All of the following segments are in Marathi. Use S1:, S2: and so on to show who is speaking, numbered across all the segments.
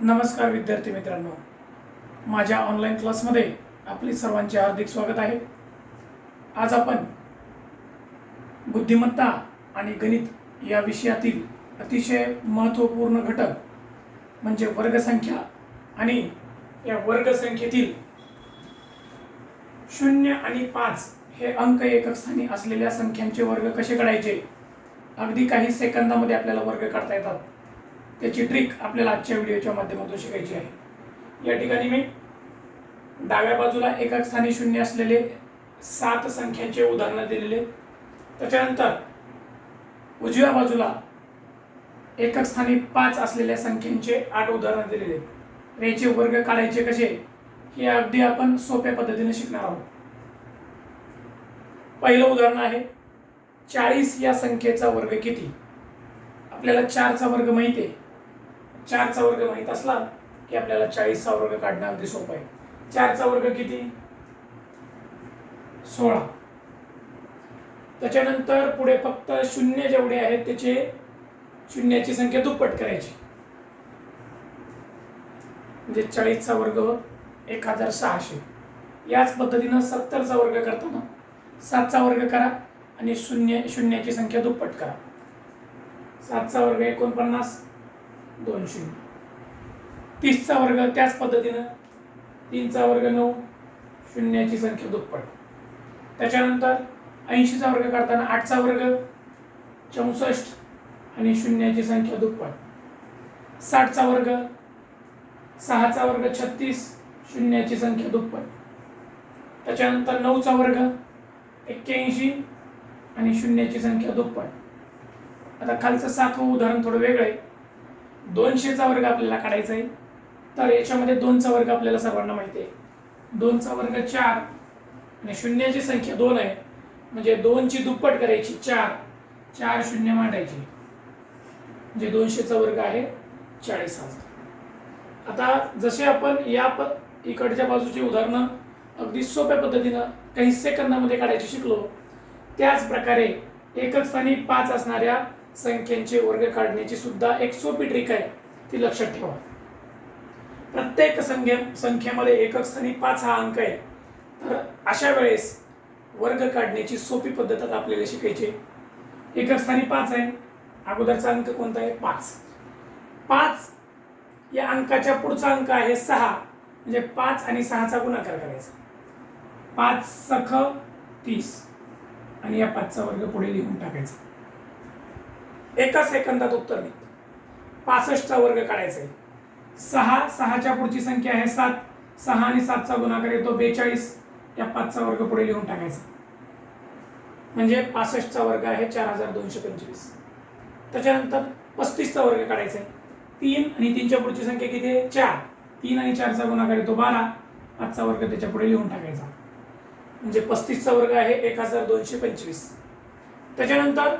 S1: नमस्कार विद्यार्थी मित्रांनो, माझ्या ऑनलाईन क्लासमध्ये आपले सर्वांचे हार्दिक स्वागत आहे। आज आपण बुद्धिमत्ता आणि गणित या विषयातील अतिशय महत्त्वपूर्ण घटक म्हणजे वर्गसंख्या आणि या वर्गसंख्येतील 0 आणि 5 हे अंक एकक स्थानी असलेल्या संख्यांचे वर्ग कसे काढायचे, अगदी काही सेकंदामध्ये आपल्याला वर्ग काढता येतात, त्याची ट्रिक आपल्याला आजच्या व्हिडिओच्या माध्यमातून शिकायची आहे। या ठिकाणी मी डाव्या बाजूला एकक स्थानी 0 असलेले 7 संख्यांचे उदाहरण दिलेले, त्याच्यानंतर उजव्या बाजूला एकक स्थानी 5 असलेल्या संख्यांचे 8 उदाहरण दिलेले। याचे वर्ग काढायचे कसे हे अगदी आपण सोप्या पद्धतीने शिकणार आहोत। पहिलं उदाहरण आहे 40 या संख्येचा वर्ग किती। आपल्याला 4 चा वर्ग माहिती आहे। 4 चा वर्ग माहित असला की आपल्याला 40 चा वर्ग काढणं अगदी सोपं आहे। 4 चा वर्ग किती? 16। त्याच्यानंतर पुढे फक्त शून्य जेवढे आहेत त्याचे शून्याची संख्या दुप्पट करायची, म्हणजे 40 चा वर्ग 1600। याच पद्धतीने 70 चा वर्ग करताना 7 चा वर्ग करा आणि शून्याची संख्या दुप्पट करा। 7 चा वर्ग 49, 2 शून्य। 30 चा वर्ग त्याच पद्धतीने 3 चा वर्ग 9, शून्याची संख्या दुप्पट। त्याच्यानंतर 80 चा वर्ग करताना 8 चा वर्ग 64 आणि शून्याची संख्या दुप्पट। 60 चा वर्ग 6 चा वर्ग 36, शून्याची संख्या दुप्पट। त्याच्यानंतर 9 चा वर्ग 81 आणि शून्याची संख्या दुप्पट। आता खालचं 7वं उदाहरण थोडं वेगळं आहे। 200 चा वर्ग आपल्याला काढायचा आहे, तर याच्यामध्ये 2 चा वर्ग आपल्याला सर्वांना माहिती आहे। 2 चा वर्ग 4 आणि शून्याची संख्या 2 आहे, म्हणजे 2 ची दुप्पट करायची 4, 4 शून्य मांडायची, म्हणजे 200 चा वर्ग आहे 40,000। आता जसे आपण या इकडच्या बाजूची उदाहरणं अगदी सोप्या पद्धतीनं काही सेकंदामध्ये काढायची शिकलो, त्याच प्रकारे एकक स्थानी 5 असणाऱ्या संख्यांचे वर्ग काढण्याची सुद्धा एक सोपी ट्रिक आहे, ती लक्षात ठेवा। प्रत्येक संख्येमध्ये एकक स्थानी 5 हा अंक आहे, तर अशा वेळेस वर्ग काढण्याची सोपी पद्धत आपल्याला शिकायची। एकक स्थानी 5 आहे, अगोदरचा अंक कोणता आहे? 5। 5 या अंकाच्या पुढचा अंक आहे 6, म्हणजे 5 आणि 6 चा गुणाकार करायचा। 5 सख 30 आणि या 5 चा वर्ग पुढे लिहून टाकायचा। एका सेकंदात उत्तर निघतं। 65 चा वर्ग काढायचा आहे। 6 च्या पुढची संख्या आहे 7, 6 आणि 7 चा गुणाकार येतो 42, या 5 चा वर्ग पुढे लिहून टाकायचा, म्हणजे 65 चा वर्ग आहे 4225। त्याच्यानंतर 35 चा वर्ग काढायचा आहे। 3 आणि 3 च्या पुढची संख्या किती आहे? 4, 3 आणि 4 चा गुणाकार येतो 12, 5 चा वर्ग त्याच्या पुढे लिहून टाकायचा, म्हणजे 35 चा वर्ग आहे 1225। त्याच्यानंतर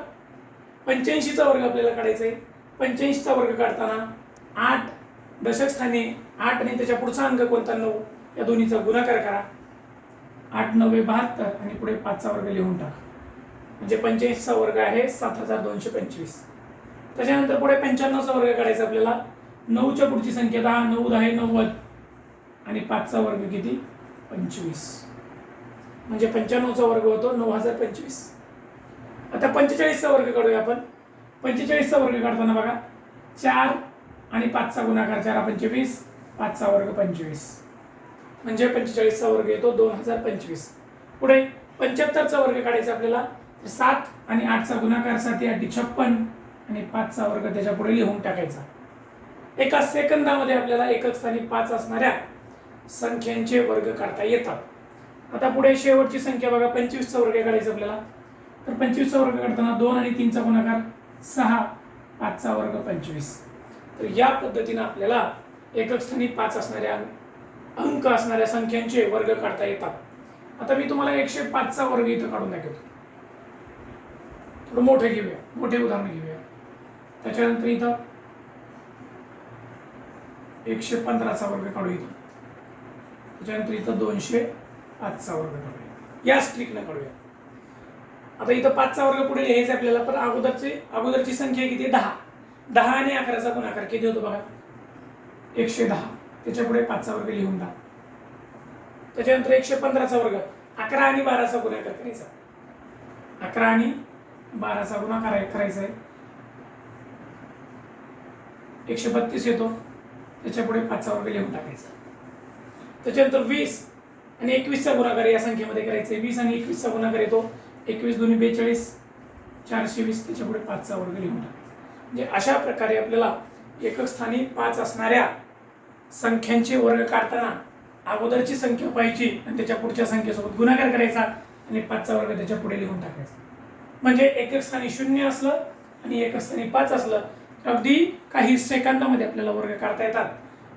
S1: 85 चा वर्ग आपल्याला काढायचा आहे। 85 चा वर्ग काढताना 8 दशक स्थानी 8 आणि त्याच्या पुढचा अंक कोणता? 9, या दोन्हीचा गुणाकार करा, 8 9 72 आणि पुढे 5 चा वर्ग लिहून टाका, म्हणजे 85 चा वर्ग आहे 7225। त्याच्यानंतर पुढे 95 चा वर्ग काढायचा आपल्याला। 9 च्या पुढची संख्या 10, 9 10 90 आणि 5 चा वर्ग किती? 25, म्हणजे 95 चा वर्ग होतो 9025। आता 45 चा वर्ग काढूया आपण। 45 चा वर्ग काढताना बघा, 4 आणि 5 चा गुणाकार 4 25, 5 चा वर्ग 25, म्हणजे 45 चा वर्ग येतो 2025। पुढे 75 चा वर्ग काढायचा आपल्याला। 7 आणि 8 चा गुणाकार 7 8 56 आणि 5 चा वर्ग त्याच्या पुढे लिहून टाकायचा। एका सेकंदामध्ये आपल्याला एकक स्थानी 5 असणाऱ्या संख्यांचे वर्ग काढता येतात। आता पुढे शेवटची संख्या बघा, 25 चा वर्ग काढायचा आपल्याला। तर 25 चा वर्ग काढताना 2 आणि 3 चा गुणाकार 6, 5 चा वर्ग 25। तर या पद्धतीने आपल्याला एकक स्थानी 5 असणाऱ्या अंक असणाऱ्या संख्यांचे वर्ग काढता येतात। आता मी तुम्हाला 105 चा वर्ग इथं काढून दाखवतो। थोडं मोठे घेऊया, मोठे उदाहरण घेऊया। त्याच्यानंतर इथं 115 चा वर्ग काढू इथं। त्याच्यानंतर इथं 205 चा वर्ग काढूया, याच ट्रिकने काढूया। आता इथं 5 चा वर्ग पुढे लिहायचा आपल्याला, पण अगोदरची संख्या किती आहे? 10। 10 आणि 11 चा गुणाकार किती होतो बघा? 110, त्याच्या पुढे 5चा वर्ग लिहून टाक. त्याच्यानंतर 115चा वर्ग, 11 आणि 12चा गुणाकार करायचा. 11 आणि 12चा गुणाकार करायचा आहे. 132 येतो, त्याच्या पुढे 5चा वर्ग लिहून टाकायचा. त्याच्यानंतर 20 आणि 21चा गुणाकार या संख्येमध्ये करायचा आहे. 20 आणि 21चा गुणाकार येतो 21 दूनी 42, 420, त्याच्या पुढे 5चा वर्ग लिहून टाकायचा. म्हणजे अशा प्रकारे आपल्याला एकक स्थानी 5 असणाऱ्या संख्यांचे वर्ग काढताना अगोदरची संख्या पाहायची आणि त्याच्या पुढच्या संख्येसोबत गुणाकार करायचा आणि 5चा वर्ग त्याच्या पुढे लिहून टाकायचा. म्हणजे एकक स्थानी 0 असलं आणि एकक स्थानी 5 असलं तर अगदी काही सेकंदामध्ये आपल्याला वर्ग काढता येतात.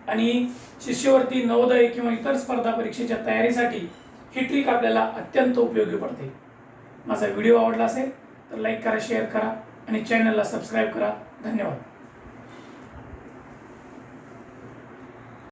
S1: आणि शिष्यवृत्ती, नवोदय किंवा इतर स्पर्धा परीक्षेच्या तयारीसाठी ही ट्रिक आपल्याला अत्यंत उपयोगी पडते. माझा व्हिडिओ आवडला असेल तर लाईक करा, शेअर करा आणि चॅनलला सबस्क्राईब करा. धन्यवाद.